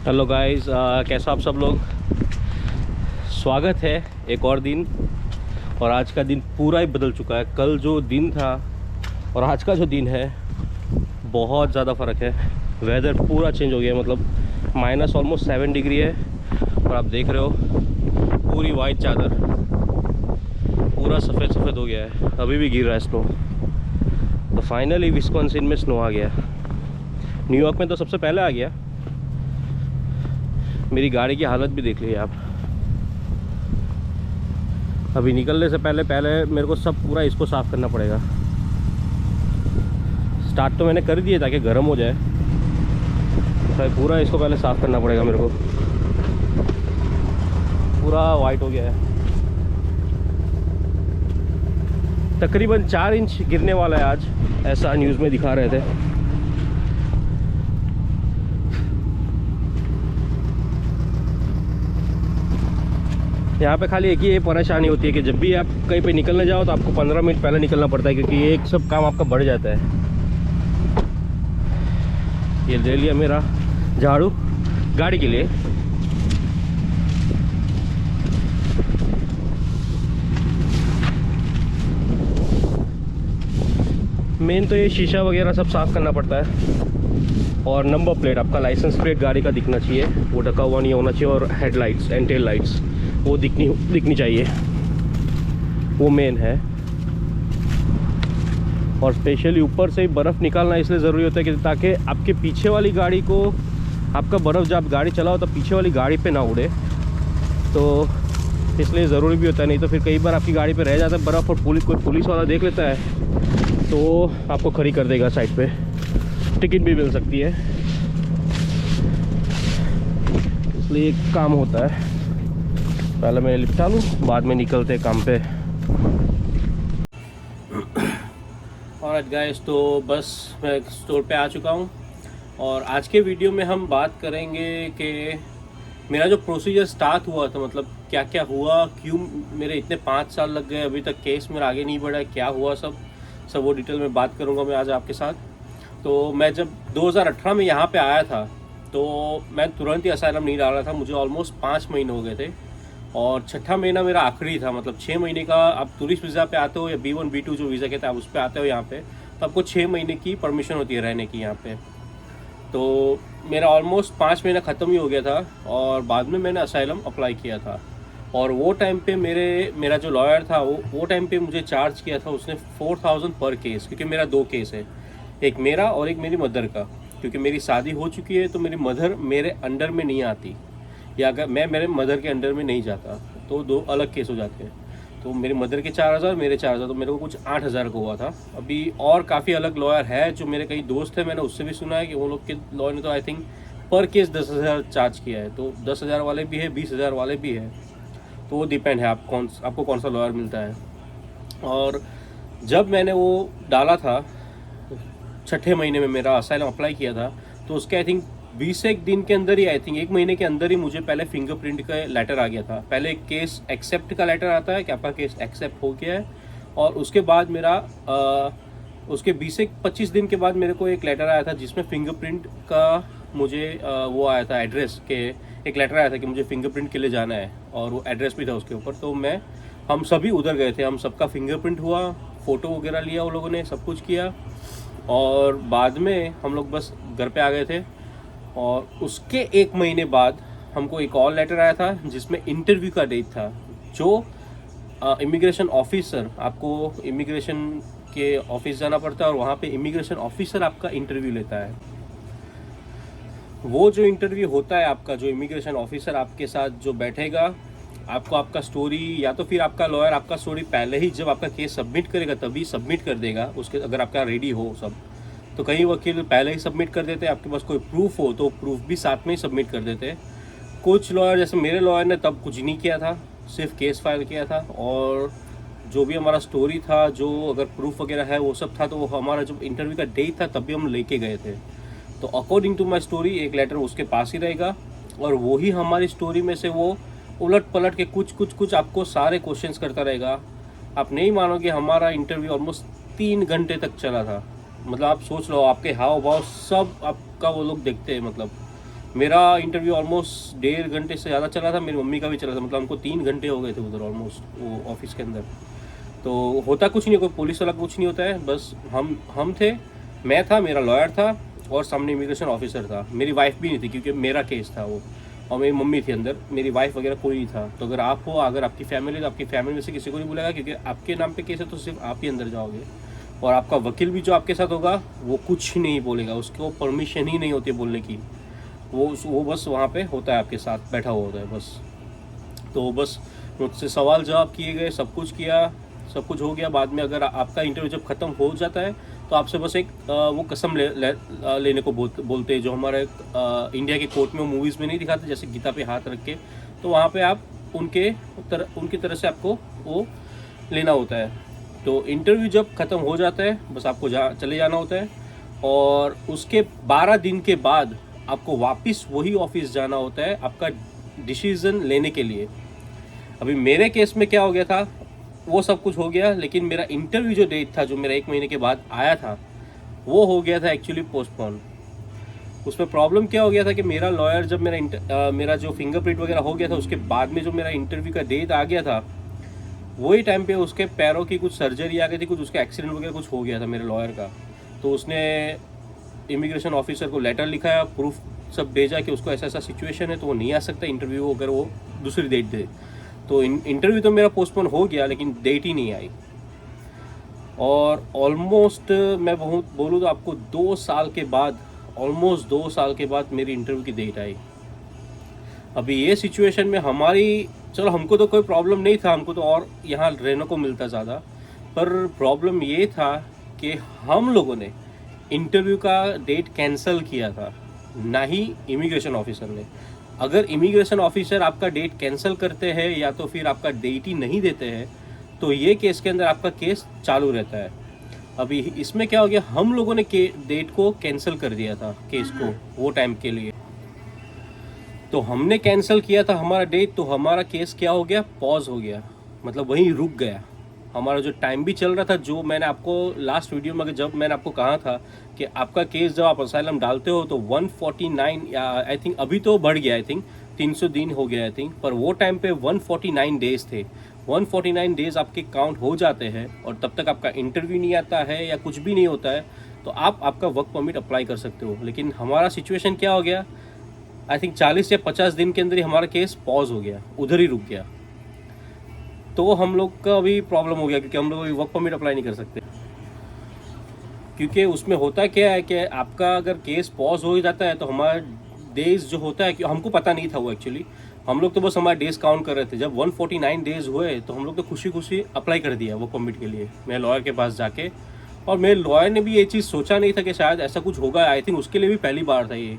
Hello guys, कैसा आप सब लोग। स्वागत है एक और दिन। और आज का दिन पूरा ही बदल चुका है। कल जो दिन था और आज का जो दिन है बहुत ज़्यादा फ़र्क है। वेदर पूरा चेंज हो गया है, मतलब माइनस ऑलमोस्ट 7 डिग्री है। और आप देख रहे हो पूरी वाइट चादर, पूरा सफ़ेद सफ़ेद हो गया है। अभी भी गिर रहा है स्नो। तो फाइनली विस्कॉन्सिन में स्नो आ गया। न्यूयॉर्क में तो सबसे पहले आ गया। मेरी गाड़ी की हालत भी देख लीजिए आप। अभी निकलने से पहले मेरे को सब पूरा इसको साफ़ करना पड़ेगा। स्टार्ट तो मैंने कर दिए ताकि गर्म हो जाए, तो पूरा इसको पहले साफ़ करना पड़ेगा मेरे को। पूरा वाइट हो गया है। तकरीबन 4 इंच गिरने वाला है आज, ऐसा न्यूज़ में दिखा रहे थे। यहाँ पे खाली एक ही परेशानी होती है कि जब भी आप कहीं पे निकलने जाओ तो आपको 15 मिनट पहले निकलना पड़ता है, क्योंकि एक सब काम आपका बढ़ जाता है। ये ले लिया मेरा झाड़ू गाड़ी के लिए। मेन तो ये शीशा वगैरह सब साफ़ करना पड़ता है। और नंबर प्लेट, आपका लाइसेंस प्लेट गाड़ी का दिखना चाहिए, वो ढका हुआ नहीं होना चाहिए। और हेडलाइट्स एंड टेल लाइट्स वो दिखनी चाहिए, वो मेन है। और स्पेशली ऊपर से बर्फ़ निकालना इसलिए ज़रूरी होता है कि ताकि आपके पीछे वाली गाड़ी को आपका बर्फ़ जब गाड़ी चलाओ तो पीछे वाली गाड़ी पे ना उड़े। तो इसलिए ज़रूरी भी होता है, नहीं तो फिर कई बार आपकी गाड़ी पे रह जाता है बर्फ़ और कोई पुलिस वाला देख लेता है तो आपको खड़ी कर देगा साइड पे, टिकट भी मिल सकती है। इसलिए एक काम होता है, पहले मैं लिपटा लूँ, बाद में निकलते काम पे। और गाइस, तो बस मैं स्टोर पे आ चुका हूँ। और आज के वीडियो में हम बात करेंगे कि मेरा जो प्रोसीजर स्टार्ट हुआ था, मतलब क्या क्या हुआ, क्यों मेरे इतने 5 साल लग गए, अभी तक केस मेरा आगे नहीं बढ़ा है, क्या हुआ, सब वो डिटेल में बात करूँगा मैं आज आपके साथ। तो मैं जब 2018 में यहाँ पे आया था तो मैं तुरंत ही असाइलम नहीं डाला था। मुझे ऑलमोस्ट 5 महीने हो गए थे और छठा महीना मेरा आखिरी था। मतलब 6 महीने का आप टूरिस्ट वीज़ा पे आते हो या B1 B2 जो वीज़ा कहते हैं, आप उस पर आते हो यहाँ पे, तो आपको 6 महीने की परमिशन होती है रहने की यहाँ पे। तो मेरा ऑलमोस्ट 5 महीना ख़त्म ही हो गया था और बाद में मैंने असाइलम अप्लाई किया था। और वो टाइम पे मेरा जो लॉयर था वो टाइम पे मुझे चार्ज किया था उसने 4000 पर केस, क्योंकि मेरा 2 केस है, एक मेरा और एक मेरी मदर का। क्योंकि मेरी शादी हो चुकी है तो मेरी मदर मेरे अंडर में नहीं आती, या अगर मैं मेरे मदर के अंडर में नहीं जाता तो 2 अलग केस हो जाते हैं। तो मेरी मदर के 4000, मेरे 4000, तो मेरे को कुछ 8000 का हुआ था। अभी और काफ़ी अलग लॉयर है जो मेरे कई दोस्त हैं, मैंने उससे भी सुना है कि वो लोग के लॉयर ने तो आई थिंक पर केस 10,000 चार्ज किया है। तो 10,000 वाले भी है, 20,000 वाले भी है। तो वो डिपेंड है आपको कौन सा लॉयर मिलता है। और जब मैंने वो डाला था, छठे महीने में मेरा असाइलम अप्लाई किया था, तो उसके आई थिंक 21 दिन के अंदर ही, आई थिंक 1 महीने के अंदर ही मुझे पहले फिंगरप्रिंट का लेटर आ गया था। पहले केस एक्सेप्ट का लेटर आता है कि आपका केस एक्सेप्ट हो गया है, और उसके बाद उसके 20 से 25 दिन के बाद मेरे को एक लेटर आया था जिसमें फिंगरप्रिंट का मुझे वो आया था एड्रेस के, एक लेटर आया था कि मुझे फिंगरप्रिंट के लिए जाना है, और वो एड्रेस भी था उसके ऊपर। तो हम सभी उधर गए थे, हम सबका फिंगरप्रिंट हुआ, फ़ोटो वगैरह लिया, वो लोगों ने सब कुछ किया, और बाद में हम लोग बस घर पे आ गए थे। और उसके 1 महीने बाद हमको एक और लेटर आया था जिसमें इंटरव्यू का डेट था। जो इमिग्रेशन ऑफिसर, आपको इमिग्रेशन के ऑफिस जाना पड़ता है और वहाँ पे इमिग्रेशन ऑफिसर आपका इंटरव्यू लेता है। वो जो इंटरव्यू होता है आपका, जो इमिग्रेशन ऑफिसर आपके साथ जो बैठेगा, आपको आपका स्टोरी, या तो फिर आपका लॉयर आपका स्टोरी पहले ही जब आपका केस सबमिट करेगा तभी सबमिट कर देगा उसके, अगर आपका रेडी हो सब। तो कई वकील पहले ही सबमिट कर देते हैं, आपके पास कोई प्रूफ हो तो प्रूफ भी साथ में ही सबमिट कर देते हैं। कुछ लॉयर, जैसे मेरे लॉयर ने तब कुछ नहीं किया था, सिर्फ केस फाइल किया था, और जो भी हमारा स्टोरी था, जो अगर प्रूफ वगैरह है वो सब था, तो वो हमारा जब इंटरव्यू का डेट था तब भी हम लेके गए थे। तो अकॉर्डिंग टू माई स्टोरी एक लेटर उसके पास ही रहेगा, और वही हमारी स्टोरी में से वो उलट पलट के कुछ आपको सारे क्वेश्चंस करता रहेगा। आप नहीं मानोगे, हमारा इंटरव्यू ऑलमोस्ट 3 घंटे तक चला था। मतलब आप सोच लो, आपके हाव भाव सब आपका वो लोग देखते हैं, मतलब मेरा इंटरव्यू ऑलमोस्ट 1.5 घंटे से ज़्यादा चला था, मेरी मम्मी का भी चला था, मतलब हमको 3 घंटे हो गए थे उधर ऑलमोस्ट वो ऑफिस के अंदर। तो होता कुछ नहीं, कोई पुलिस वाला कुछ नहीं होता है, बस हम थे, मैं था, मेरा लॉयर था और सामने इमिग्रेशन ऑफिसर था। मेरी वाइफ भी नहीं थी क्योंकि मेरा केस था वो, और मेरी मम्मी थी अंदर, मेरी वाइफ वगैरह कोई नहीं था। तो अगर आप हो, अगर आपकी फैमिली, तो आपकी फैमिली में से किसी को नहीं बुलाएगा, क्योंकि आपके नाम पे केस है तो सिर्फ आप ही अंदर जाओगे। और आपका वकील भी जो आपके साथ होगा वो कुछ नहीं बोलेगा, उसको परमिशन ही नहीं होती बोलने की, वो बस वहाँ पे होता है, आपके साथ बैठा हुआ होता है बस। तो बस मुझसे सवाल जवाब किए गए, सब कुछ किया, सब कुछ हो गया। बाद में अगर आपका इंटरव्यू जब ख़त्म हो जाता है तो आपसे बस एक वो कसम लेने को बोलते हैं, जो हमारे इंडिया के कोर्ट में मूवीज़ में नहीं दिखाते, जैसे गीता पे हाथ रख के। तो वहाँ पे आप उनकी तरह से आपको वो लेना होता है। तो इंटरव्यू जब ख़त्म हो जाता है बस आपको चले जाना होता है, और उसके 12 दिन के बाद आपको वापस वही ऑफिस जाना होता है आपका डिसीज़न लेने के लिए। अभी मेरे केस में क्या हो गया था, वो सब कुछ हो गया, लेकिन मेरा इंटरव्यू जो डेट था, जो मेरा 1 महीने के बाद आया था, वो हो गया था एक्चुअली पोस्टपोन। उसमें प्रॉब्लम क्या हो गया था कि मेरा लॉयर जब मेरा जो फिंगरप्रिंट वगैरह हो गया था, उसके बाद में जो मेरा इंटरव्यू का डेट आ गया था, वही टाइम पे उसके पैरों की कुछ सर्जरी आ गई थी, कुछ उसका एक्सीडेंट वगैरह कुछ हो गया था मेरे लॉयर का। तो उसने इमिग्रेशन ऑफिसर को लेटर लिखाया, प्रूफ सब भेजा कि उसको ऐसा ऐसा सिचुएशन है, तो वो नहीं आ सकता इंटरव्यू अगर वो दूसरी डेट दे। तो इंटरव्यू तो मेरा पोस्टपोन हो गया, लेकिन डेट ही नहीं आई। और ऑलमोस्ट मैं बोलूँ तो आपको 2 साल के बाद, ऑलमोस्ट 2 साल के बाद मेरी इंटरव्यू की डेट आई। अभी ये सिचुएशन में हमारी, चलो हमको तो कोई प्रॉब्लम नहीं था, हमको तो और यहाँ रहने को मिलता ज़्यादा, पर प्रॉब्लम ये था कि हम लोगों ने इंटरव्यू का डेट कैंसिल किया था, ना ही इमिग्रेशन ऑफिसर ने। अगर इमिग्रेशन ऑफिसर आपका डेट कैंसिल करते हैं या तो फिर आपका डेट ही नहीं देते हैं, तो ये केस के अंदर आपका केस चालू रहता है। अभी इसमें क्या हो गया, हम लोगों ने डेट को कैंसिल कर दिया था, केस को वो टाइम के लिए। तो हमने कैंसिल किया था हमारा डेट, तो हमारा केस क्या हो गया, पॉज हो गया, मतलब वहीं रुक गया। हमारा जो टाइम भी चल रहा था, जो मैंने आपको लास्ट वीडियो में जब मैंने आपको कहा था कि आपका केस जब आप असाइलम डालते हो तो 149 या आई थिंक अभी तो बढ़ गया, आई थिंक 300 दिन हो गया आई थिंक, पर वो टाइम पे 149 डेज थे। 149 डेज आपके काउंट हो जाते हैं और तब तक आपका इंटरव्यू नहीं आता है या कुछ भी नहीं होता है, तो आप आपका वर्क परमिट अप्लाई कर सकते हो। लेकिन हमारा सिचुएशन क्या हो गया, आई थिंक 40 या 50 दिन के अंदर ही हमारा केस पॉज हो गया, उधर ही रुक गया। तो हम लोग का भी प्रॉब्लम हो गया, क्योंकि हम लोग वर्क परमिट अप्लाई नहीं कर सकते। क्योंकि उसमें होता क्या है कि आपका अगर केस पॉज हो जाता है तो हमारा डेज जो होता है, कि हमको पता नहीं था वो एक्चुअली, हम लोग तो बस हमारे डेज काउंट कर रहे थे। जब 149 डेज हुए तो हम लोग तो खुशी खुशी अप्लाई कर दिया वर्क परमिट के लिए, मेरे लॉयर के पास जाके। और मेरे लॉयर ने भी ये चीज़ सोचा नहीं था कि शायद ऐसा कुछ होगा, आई थिंक उसके लिए भी पहली बार था ये।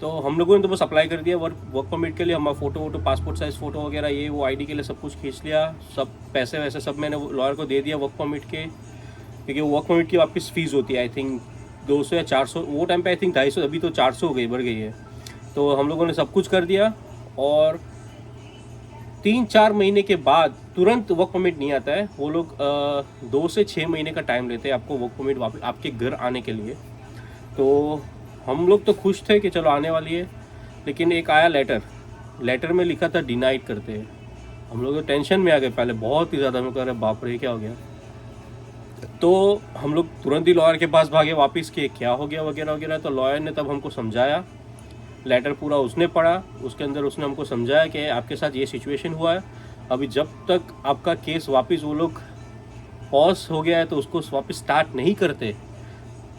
तो हम लोगों ने तो बस अप्लाई कर दिया वर्क परमिट के लिए। हमारा फ़ोटो पासपोर्ट साइज़ फ़ोटो वगैरह ये वो आईडी के लिए सब कुछ खींच लिया, सब पैसे वैसे सब मैंने लॉयर को दे दिया वर्क परमिट के, क्योंकि वर्क परमिट की वापस फ़ीस होती है आई थिंक 200 या 400, वो टाइम पे आई थिंक 250, अभी तो 400 हो गई, बढ़ गई है। तो हम लोगों ने सब कुछ कर दिया, और 3-4 महीने के बाद तुरंत वर्क परमिट नहीं आता है। वो लोग 2 से 6 महीने का टाइम लेते हैं आपको वर्क परमिट वापस आपके घर आने के लिए। तो हम लोग तो खुश थे कि चलो आने वाली है, लेकिन एक आया लेटर में लिखा था डिनाइड करते हैं। हम लोग तो टेंशन में आ गए पहले, बहुत ही ज़्यादा। मैं कह रहे बाप रे क्या हो गया। तो हम लोग तुरंत ही लॉयर के पास भागे वापस कि क्या हो गया वगैरह वगैरह। तो लॉयर ने तब हमको समझाया, लेटर पूरा उसने पढ़ा, उसके अंदर उसने हमको समझाया कि आपके साथ ये सिचुएशन हुआ है, अभी जब तक आपका केस वापस वो लोग पॉज हो गया है तो उसको वापस स्टार्ट नहीं करते,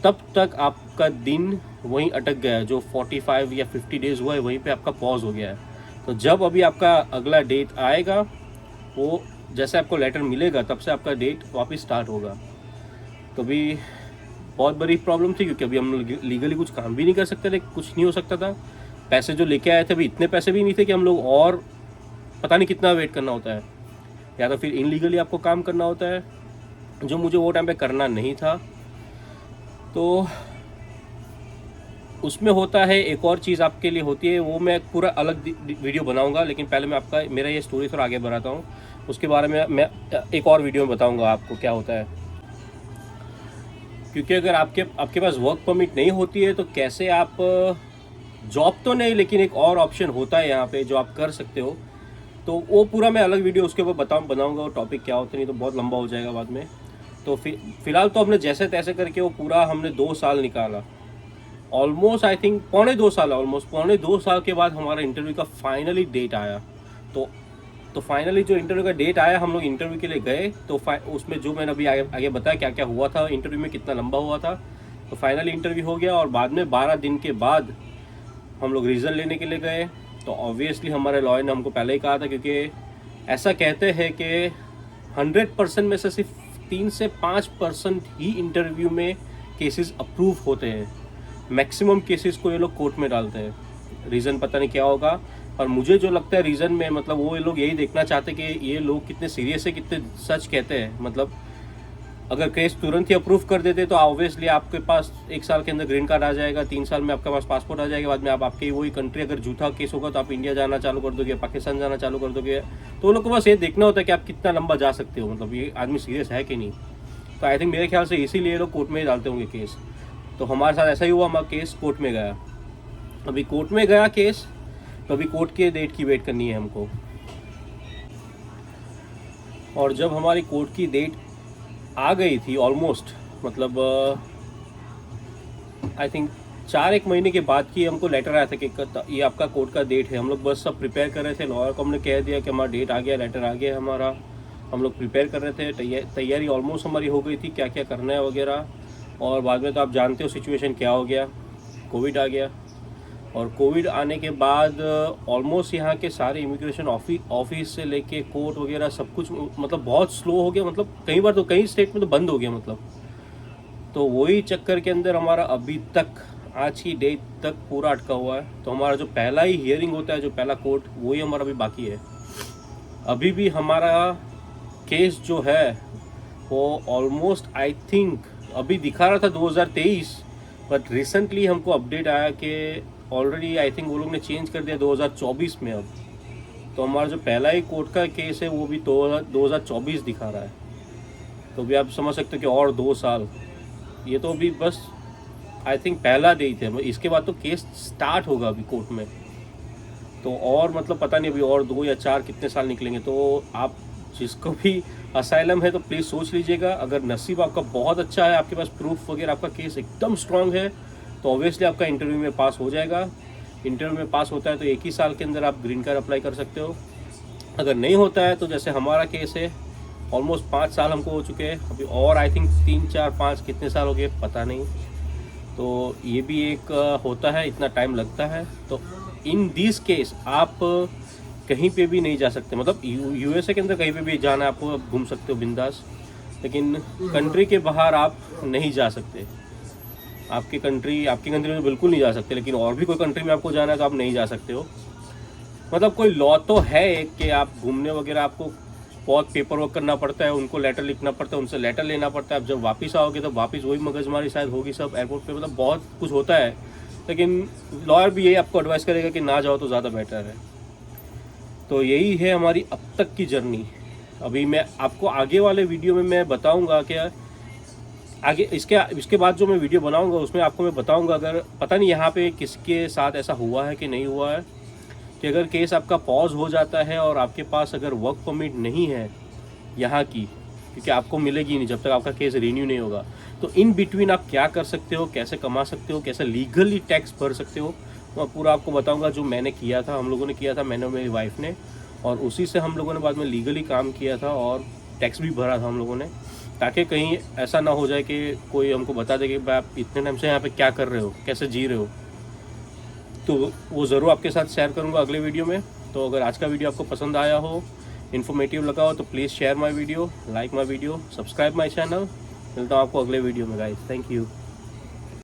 तब तक आपका दिन वहीं अटक गया है। जो 45 या 50 डेज़ हुआ है वहीं पे आपका पॉज हो गया है। तो जब अभी आपका अगला डेट आएगा, वो जैसे आपको लेटर मिलेगा तब से आपका डेट वापस स्टार्ट होगा। तो अभी बहुत बड़ी प्रॉब्लम थी, क्योंकि अभी हम लीगली कुछ काम भी नहीं कर सकते थे, कुछ नहीं हो सकता था। पैसे जो लेके आए थे अभी इतने पैसे भी नहीं थे कि हम लोग और पता नहीं कितना वेट करना होता है, या तो फिर इनलीगली आपको काम करना होता है, जो मुझे वो टाइम पे करना नहीं था। तो उसमें होता है एक और चीज़ आपके लिए होती है, वो मैं पूरा अलग वीडियो बनाऊंगा, लेकिन पहले मैं मेरा ये स्टोरी थोड़ा आगे बढ़ाता हूँ, उसके बारे में मैं एक और वीडियो में बताऊंगा आपको क्या होता है। क्योंकि अगर आपके पास वर्क परमिट नहीं होती है तो कैसे आप जॉब तो नहीं, लेकिन एक और ऑप्शन होता है यहाँ पे जो आप कर सकते हो। तो वो पूरा मैं अलग वीडियो उसके ऊपर बनाऊंगा वो टॉपिक क्या होता है, नहीं तो बहुत लंबा हो जाएगा बाद में। तो फिलहाल तो हमने जैसे तैसे करके वो पूरा हमने 2 साल निकाला, ऑलमोस्ट आई थिंक पौने 2 साल, ऑलमोस्ट पौने 2 साल के बाद हमारा इंटरव्यू का फाइनली डेट आया। तो फाइनली जो इंटरव्यू का डेट आया, हम लोग इंटरव्यू के लिए गए। तो उसमें जो मैंने अभी आगे बताया क्या क्या हुआ था इंटरव्यू में, कितना लंबा हुआ था। तो फाइनली इंटरव्यू हो गया और बाद में 12 दिन के बाद हम लोग रिजल्ट लेने के लिए गए। तो ऑब्वियसली हमारे लॉयर ने हमको पहले ही कहा था, क्योंकि ऐसा कहते हैं कि 100% में से सिर्फ 3 से 5% ही इंटरव्यू में केसेस अप्रूव होते हैं। मैक्सिमम केसेस को ये लोग कोर्ट में डालते हैं। रीज़न पता नहीं क्या होगा, और मुझे जो लगता है रीज़न में मतलब वो ये लोग यही देखना चाहते हैं कि ये लोग कितने सीरियस है, कितने सच कहते हैं। मतलब अगर केस तुरंत ही अप्रूव कर देते तो ऑब्वियसली आपके पास 1 साल के अंदर ग्रीन कार्ड आ जाएगा, 3 साल में आपके पास पासपोर्ट आ जाएगा। बाद में आप आपकी वही कंट्री, अगर झूठा केस होगा तो आप इंडिया जाना चालू कर दोगे, पाकिस्तान जाना चालू कर दोगे। तो वो लोग को बस ये देखना होता है कि आप कितना लंबा जा सकते हो, मतलब ये आदमी सीरियस है कि नहीं। तो आई थिंक मेरे ख्याल से इसीलिए लोग कोर्ट में ही डालते होंगे केस। तो हमारे साथ ऐसा ही हुआ, हमारा केस कोर्ट में गया। अभी कोर्ट में गया केस, तो अभी कोर्ट के डेट की वेट करनी है हमको। और जब हमारी कोर्ट की डेट आ गई थी ऑलमोस्ट, मतलब आई थिंक 4-1 महीने के बाद की हमको लेटर आया था कि ये आपका कोर्ट का डेट है। हम लोग बस सब प्रिपेयर कर रहे थे, लॉयर को हमने कह दिया कि हमारा डेट आ गया, लेटर आ गया हमारा। हम लोग प्रिपेयर कर रहे थे, तैयारी ऑलमोस्ट हमारी हो गई थी, क्या क्या करना है वगैरह। और बाद में तो आप जानते हो सिचुएशन क्या हो गया, कोविड आ गया। और कोविड आने के बाद ऑलमोस्ट यहाँ के सारे इमिग्रेशन ऑफिस से लेके कोर्ट वगैरह सब कुछ मतलब बहुत स्लो हो गया। मतलब कई बार तो कई स्टेट में तो बंद हो गया मतलब। तो वही चक्कर के अंदर हमारा अभी तक आज की डेट तक पूरा अटका हुआ है। तो हमारा जो पहला ही हियरिंग होता है, जो पहला कोर्ट, वही हमारा अभी बाकी है। अभी भी हमारा केस जो है वो ऑलमोस्ट आई थिंक अभी दिखा रहा था 2023, बट रिसेंटली हमको अपडेट आया कि ऑलरेडी आई थिंक वो लोग ने चेंज कर दिया 2024 में अब। तो हमारा जो पहला ही कोर्ट का केस है वो भी 2024 दिखा रहा है। तो भी आप समझ सकते हो कि और 2 साल, ये तो अभी बस आई थिंक पहला डे थे। इसके बाद तो केस स्टार्ट होगा अभी कोर्ट में। तो और मतलब पता नहीं अभी और 2 या 4 कितने साल निकलेंगे। तो आप जिसको भी असाइलम है तो प्लीज़ सोच लीजिएगा। अगर नसीब आपका बहुत अच्छा है, आपके पास प्रूफ वगैरह, आपका केस एकदम स्ट्रांग है, तो ऑब्वियसली आपका इंटरव्यू में पास हो जाएगा। इंटरव्यू में पास होता है तो 1 ही साल के अंदर आप ग्रीन कार्ड अप्लाई कर सकते हो। अगर नहीं होता है तो जैसे हमारा केस है, ऑलमोस्ट 5 साल हमको हो चुके हैं अभी, और आई थिंक 3, 4, 5 कितने साल हो गए पता नहीं। तो ये भी एक होता है, इतना टाइम लगता है। तो इन दिस केस आप कहीं पे भी नहीं जा सकते। मतलब यूएसए के अंदर कहीं पे भी जाना है आपको, आप घूम सकते हो बिंदास, लेकिन कंट्री के बाहर आप नहीं जा सकते। आपकी कंट्री में बिल्कुल नहीं जा सकते, लेकिन और भी कोई कंट्री में आपको जाना है तो आप नहीं जा सकते हो। मतलब कोई लॉ तो है एक कि आप घूमने वगैरह आपको बहुत पेपर वर्क करना पड़ता है, उनको लेटर लिखना पड़ता है, उनसे लेटर लेना पड़ता है। अब जब वापस आओगे तो वापस वही मगजमारी शायद होगी सब एयरपोर्ट पे, मतलब बहुत कुछ होता है। लेकिन लॉयर भी यही आपको एडवाइस करेगा कि ना जाओ तो ज़्यादा बेटर है। तो यही है हमारी अब तक की जर्नी। अभी मैं आपको आगे वाले वीडियो में मैं बताऊँगा कि आगे इसके बाद जो मैं वीडियो बनाऊंगा उसमें आपको मैं बताऊंगा, अगर पता नहीं यहाँ पे किसके साथ ऐसा हुआ है कि नहीं हुआ है, कि अगर केस आपका पॉज हो जाता है और आपके पास अगर वर्क परमिट नहीं है यहाँ की, क्योंकि आपको मिलेगी नहीं जब तक आपका केस रिन्यू नहीं होगा, तो इन बिटवीन आप क्या कर सकते हो, कैसे कमा सकते हो, कैसे लीगली टैक्स भर सकते हो, मैं पूरा आपको बताऊँगा। जो मैंने किया था, हम लोगों ने किया था, मैंने और मेरी वाइफ ने, और उसी से हम लोगों ने बाद में लीगली काम किया था और टैक्स भी भरा था हम लोगों ने, ताकि कहीं ऐसा ना हो जाए कि कोई हमको बता दे कि भाई आप इतने टाइम से यहाँ पे क्या कर रहे हो, कैसे जी रहे हो। तो वो ज़रूर आपके साथ शेयर करूँगा अगले वीडियो में। तो अगर आज का वीडियो आपको पसंद आया हो, इन्फॉर्मेटिव लगा हो, तो please share my video, like my video, subscribe my channel. मिलता हूँ आपको अगले वीडियो में गाइस। Thank you.